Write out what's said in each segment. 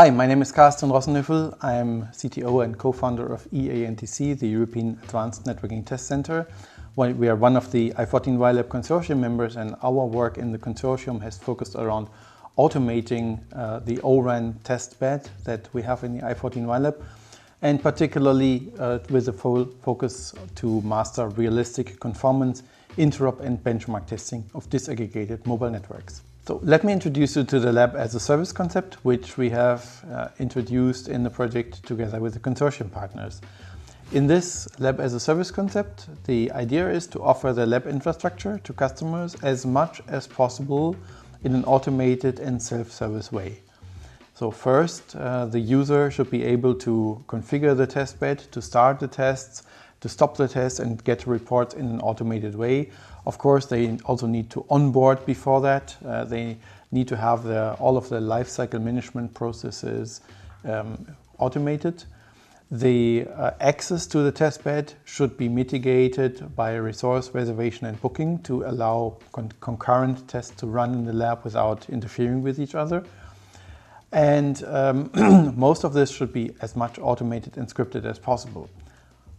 Hi, my name is Carsten Rossenhüffel. I'm CTO and co-founder of i14y, the European Advanced Networking Test Center. We are one of the i14y Lab consortium members, and our work in the consortium has focused around automating the O-RAN test bed that we have in the i14y Lab, and particularly with a full focus to master realistic conformance, interop and benchmark testing of disaggregated mobile networks. So let me introduce you to the Lab as a Service concept, which we have introduced in the project together with the consortium partners. In this Lab as a Service concept, the idea is to offer the lab infrastructure to customers as much as possible in an automated and self-service way. So first, the user should be able to configure the test bed, to start the tests, to stop the tests and get reports in an automated way. Of course, they also need to onboard before that. They need to have all of the lifecycle management processes automated. The access to the test bed should be mitigated by resource reservation and booking to allow concurrent tests to run in the lab without interfering with each other. And most of this should be as much automated and scripted as possible.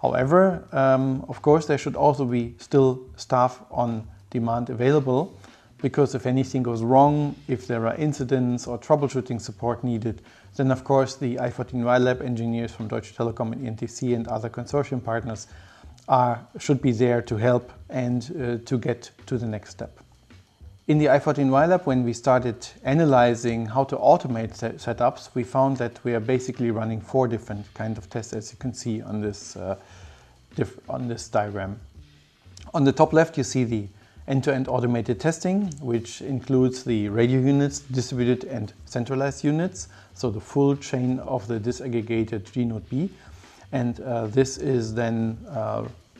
However, of course, there should also be still staff on demand available, because if anything goes wrong, if there are incidents or troubleshooting support needed, then of course the i14y Lab engineers from Deutsche Telekom and ENTC and other consortium partners should be there to help and to get to the next step. In the i14y Lab, when we started analyzing how to automate setups, we found that we are basically running 4 different kinds of tests, as you can see on this diagram. On the top left, you see the end-to-end automated testing, which includes the radio units, distributed and centralized units, so the full chain of the disaggregated G node B. And this is then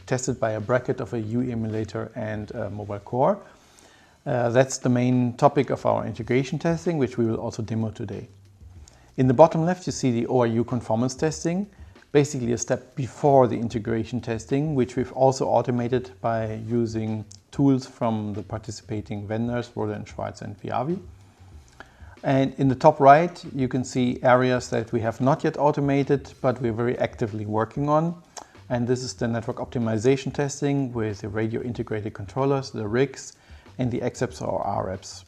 tested by a bracket of a UE emulator and a mobile core. That's the main topic of our integration testing, which we will also demo today. In the bottom left, you see the ORU conformance testing, basically a step before the integration testing, which we've also automated by using tools from the participating vendors, Rohde & Schwarz and Viavi. And in the top right, you can see areas that we have not yet automated, but we're very actively working on. And this is the network optimization testing with the radio integrated controllers, the RICs, and the XEPs or REPs.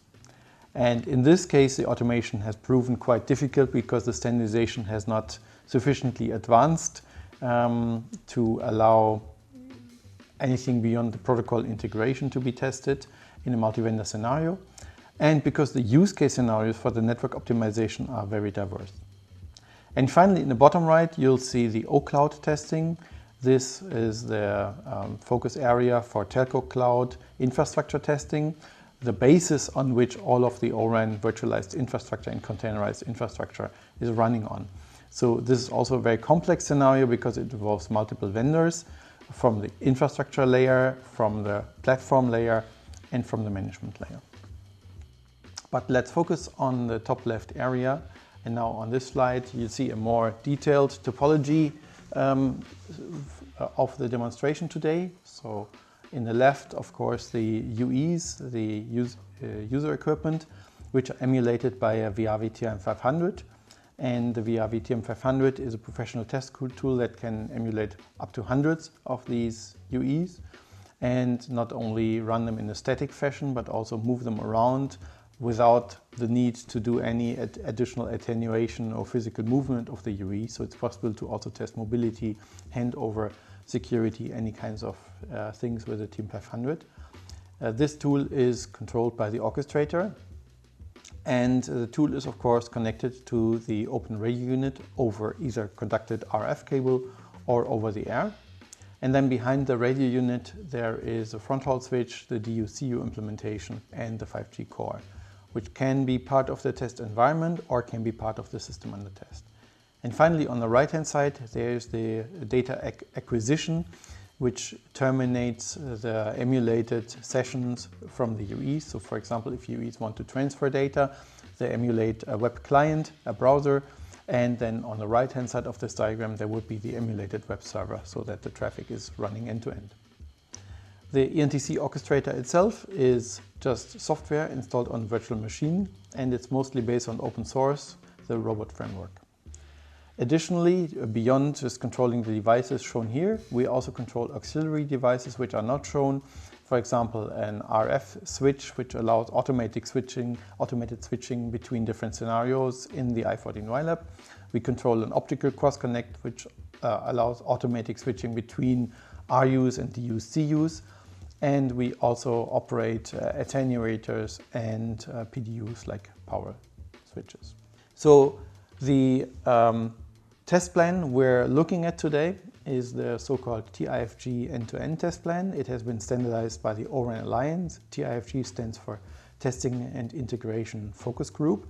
And in this case, the automation has proven quite difficult because the standardization has not sufficiently advanced to allow anything beyond the protocol integration to be tested in a multi-vendor scenario, and because the use case scenarios for the network optimization are very diverse. And finally, in the bottom right, you'll see the O-Cloud testing. This is the focus area for telco cloud infrastructure testing, the basis on which all of the O-RAN virtualized infrastructure and containerized infrastructure is running on. So this is also a very complex scenario because it involves multiple vendors from the infrastructure layer, from the platform layer, and from the management layer. But let's focus on the top left area. And now on this slide, you see a more detailed topology of the demonstration today. So in the left, of course, the UEs, the user equipment, which are emulated by a Viavi TM500. And the Viavi TM500 is a professional test tool that can emulate up to hundreds of these UEs and not only run them in a static fashion, but also move them around without the need to do any additional attenuation or physical movement of the UE. So it's possible to also test mobility, handover, security, any kinds of things with the TM500. This tool is controlled by the orchestrator, and the tool is of course connected to the open radio unit over either conducted RF cable or over the air. And then behind the radio unit there is a fronthaul switch, the DU/CU implementation, and the 5G core, which can be part of the test environment or can be part of the system under test. And finally, on the right-hand side, there's the data acquisition, which terminates the emulated sessions from the UEs. So for example, if UEs want to transfer data, they emulate a web client, a browser, and then on the right-hand side of this diagram, there would be the emulated web server so that the traffic is running end-to-end. The ENTC orchestrator itself is just software installed on a virtual machine, and it's mostly based on open source the robot framework. Additionally, beyond just controlling the devices shown here, we also control auxiliary devices which are not shown. For example, an RF switch, which allows automated switching between different scenarios in the i14y lab. We control an optical cross-connect, which allows automatic switching between RUs and DUs, CUs. And we also operate attenuators and PDUs like power switches. So the test plan we're looking at today is the so-called TIFG end-to-end test plan. It has been standardized by the ORAN Alliance. TIFG stands for Testing and Integration Focus Group.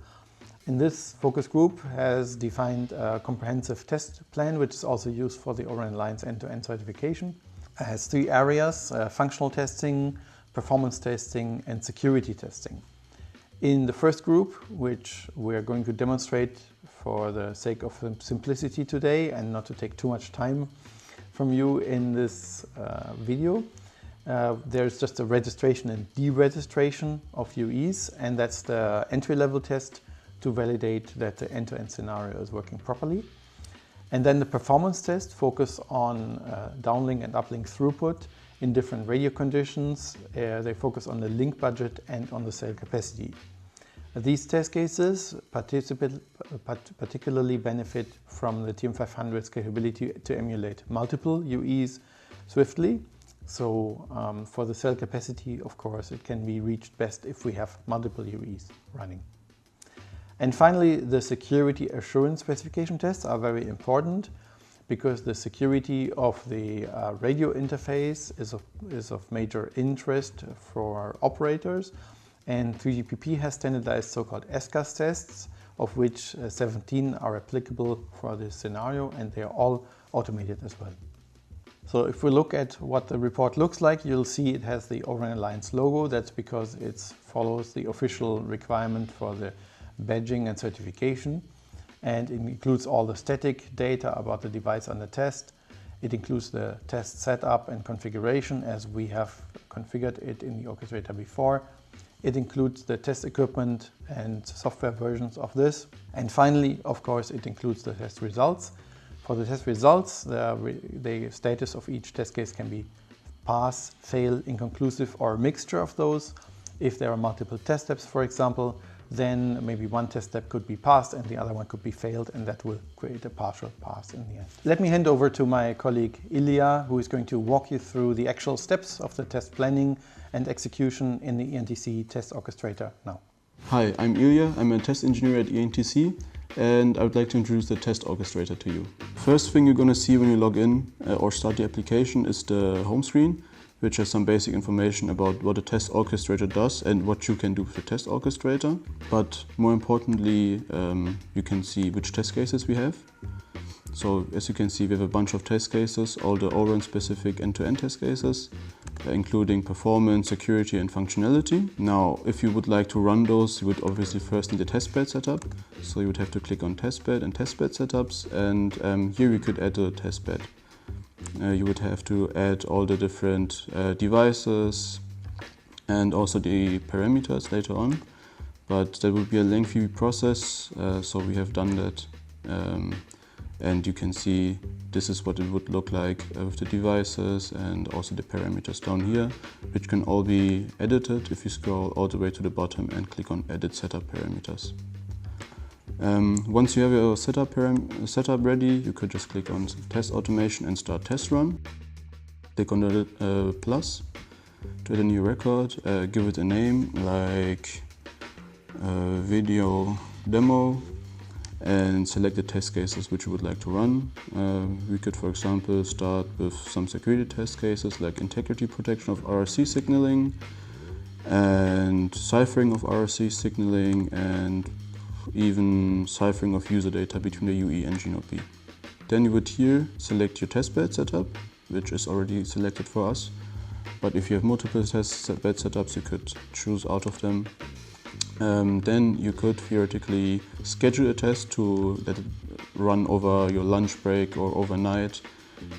And this focus group has defined a comprehensive test plan, which is also used for the ORAN Alliance end-to-end certification. It has three areas: functional testing, performance testing, and security testing. In the first group, which we're going to demonstrate for the sake of simplicity today and not to take too much time from you in this video, there's just a registration and deregistration of UEs, and that's the entry-level test to validate that the end-to-end scenario is working properly. And then the performance test focus on downlink and uplink throughput in different radio conditions. They focus on the link budget and on the cell capacity. These test cases particularly benefit from the TM500's capability to emulate multiple UEs swiftly. So for the cell capacity, of course, it can be reached best if we have multiple UEs running. And finally, the security assurance specification tests are very important because the security of the radio interface is of major interest for operators. And 3GPP has standardized so-called SCAS tests, of which 17 are applicable for this scenario, and they are all automated as well. So if we look at what the report looks like, you'll see it has the ORAN Alliance logo. That's because it follows the official requirement for the badging and certification, and it includes all the static data about the device under test. It includes the test setup and configuration as we have configured it in the orchestrator before. It includes the test equipment and software versions of this. And finally, of course, it includes the test results. For the test results, the status of each test case can be pass, fail, inconclusive, or a mixture of those. If there are multiple test steps, for example, then maybe one test step could be passed and the other one could be failed, and that will create a partial pass in the end. Let me hand over to my colleague Ilya, who is going to walk you through the actual steps of the test planning and execution in the ENTC test orchestrator now. Hi, I'm Ilya. I'm a test engineer at ENTC, and I would like to introduce the test orchestrator to you. First thing you're going to see when you log in or start the application is the home screen, which has some basic information about what the test orchestrator does and what you can do with the test orchestrator. But more importantly, you can see which test cases we have. So as you can see, we have a bunch of test cases, all the ORAN specific end-to-end test cases, including performance, security and functionality. Now, if you would like to run those, you would obviously first need a testbed setup. So you would have to click on testbed and testbed setups, and here we could add a testbed. You would have to add all the different devices and also the parameters later on, but that would be a lengthy process, so we have done that, and you can see this is what it would look like with the devices and also the parameters down here, which can all be edited if you scroll all the way to the bottom and click on Edit Setup Parameters. Once you have your setup ready, you could just click on Test Automation and Start Test Run. Click on the plus to add a new record, give it a name like Video Demo, and select the test cases which you would like to run. We could, for example, start with some security test cases like integrity protection of RRC signaling and ciphering of RRC signaling and even ciphering of user data between the UE and GNOP. Then you would here select your testbed setup, which is already selected for us. But if you have multiple testbed setups, you could choose out of them. Then you could theoretically schedule a test to let it run over your lunch break or overnight,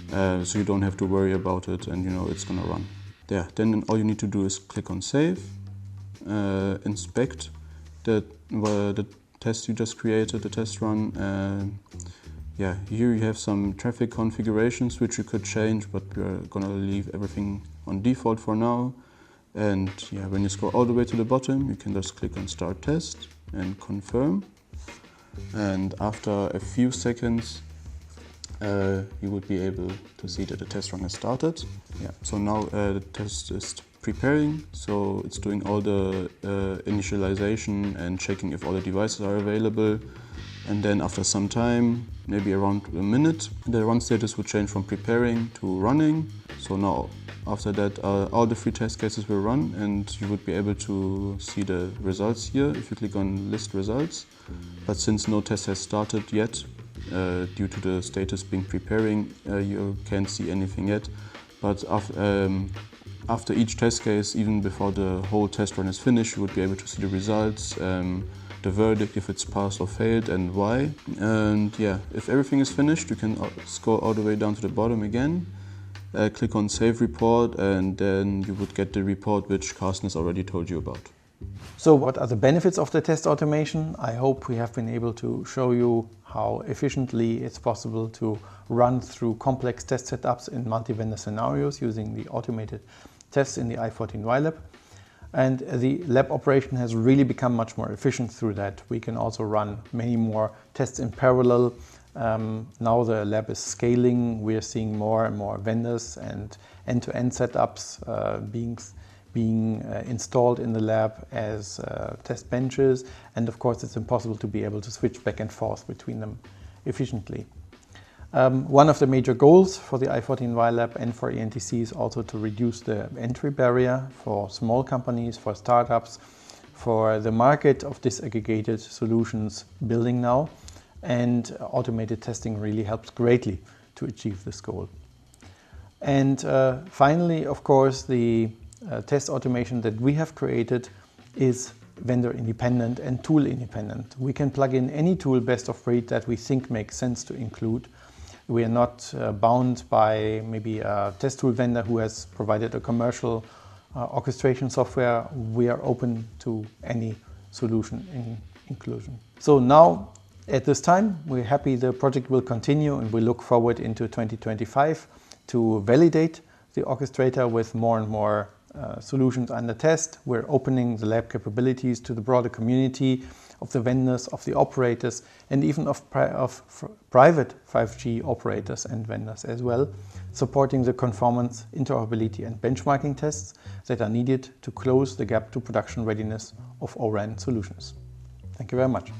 so you don't have to worry about it and you know it's gonna run. Yeah, then all you need to do is click on Save, inspect the test you just created, the test run. Yeah, here you have some traffic configurations which you could change, but we're gonna leave everything on default for now. And yeah, when you scroll all the way to the bottom, you can just click on Start Test and confirm. And after a few seconds, you would be able to see that the test run has started. Yeah, so now the test is preparing, so it's doing all the initialization and checking if all the devices are available. And then after some time, maybe around a minute, the run status would change from preparing to running. So now after that, all the 3 test cases will run, and you would be able to see the results here if you click on List Results. But since no test has started yet, due to the status being preparing, you can't see anything yet. But after each test case, even before the whole test run is finished, you would be able to see the results, the verdict, if it's passed or failed, and why. And yeah, if everything is finished, you can scroll all the way down to the bottom again, click on Save Report, and then you would get the report which Carsten has already told you about. So what are the benefits of the test automation? I hope we have been able to show you how efficiently it's possible to run through complex test setups in multi-vendor scenarios using the automated tests in the i14y lab. And the lab operation has really become much more efficient through that. We can also run many more tests in parallel. Now the lab is scaling. We are seeing more and more vendors and end-to-end setups being installed in the lab as test benches. And of course, it's impossible to be able to switch back and forth between them efficiently. One of the major goals for the i14y lab and for ENTC is also to reduce the entry barrier for small companies, for startups, for the market of disaggregated solutions building now. And automated testing really helps greatly to achieve this goal. And finally, of course, the test automation that we have created is vendor independent and tool independent. We can plug in any tool best of breed that we think makes sense to include. We are not bound by maybe a test tool vendor who has provided a commercial orchestration software. We are open to any solution in inclusion. So now, at this time, we're happy the project will continue, and we look forward into 2025 to validate the orchestrator with more and more solutions under test. We're opening the lab capabilities to the broader community of the vendors, of the operators, and even of private 5G operators and vendors as well, supporting the conformance, interoperability and benchmarking tests that are needed to close the gap to production readiness of O-RAN solutions. Thank you very much.